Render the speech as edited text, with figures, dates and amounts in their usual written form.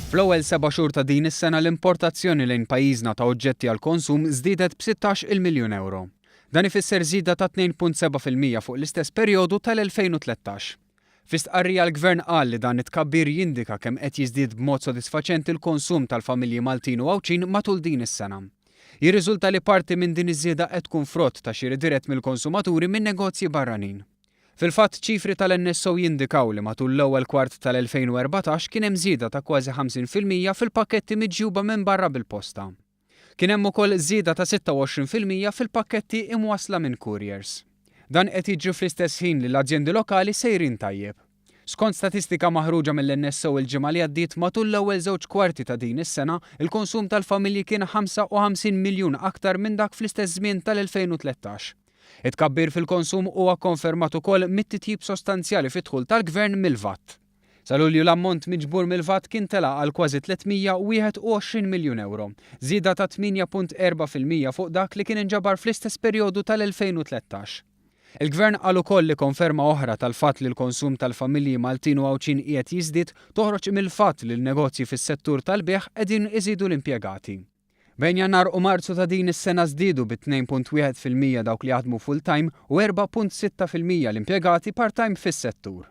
Fl-ewwel 7 xhur ta' din is-sena l-importazzjoni lejn pajjiżna ta' oġġetti għall-konsum żdiedet b'16 miljun euro. Dan ifisser żieda ta' 2.7% fuq l-istess perjodu tal-2013. Fl-istqarrija l-Gvern qal li dan it-tkabbir jindika kemm qed jiżdied b'mod sodisfaċenti l-konsum tal-familji Maltin u Għawċin matul din is-sena. Jirriżulta li parti minn din iż-żieda qed tkun frott ta' xiri dirett mill-konsumaturi minn negozji barranin. Fil-fatt ċifri tal-NSO jindikaw li matul l-ewwel kwart tal-2014 kien hemm żieda ta' kważi 50% fil-pakketti miġjuba minn barra bil-posta. Kien hemm ukoll żieda ta' 26% fil-pakketti imwassla minn couriers. Dan qed jiġri fl-istess ħin li l-azzjendi lokali sejrin tajjeb. Skont statistika maħruġa mill-NSO il-ġimgħa li għaddiet matul l-ewwel żewġ kwarti ta' din is-sena, il-konsum tal-familji kien 55 miljun aktar minn dak fl-istess żmien tal-2013. It-tkabbir fil-konsum huwa konfermat ukoll mit-titjib sostanzjali fid-dħul tal-Gvern mill-VAT. Sa Lulju l-ammont miġbur mill-VAT kien tela' għal kważi 321 miljun euro, żieda ta' 8.4% fuq dak li kien inġabar fl-istess perjodu tal-2013. Il-Gvern qal ukoll li konferma oħra tal-fatt li l-konsum tal-familji Maltin u Għawċin qiegħed jiżdied toħroġ mill-fatt li l-negozji fis-settur tal-beħ qegħdin iżidu l-impjegati. Bejn Jannar u Marzu ta' din is-sena żdiedu b'2.1% dawk li jaħdmu full-time u 4.6% l-impjegati part-time fis-settur.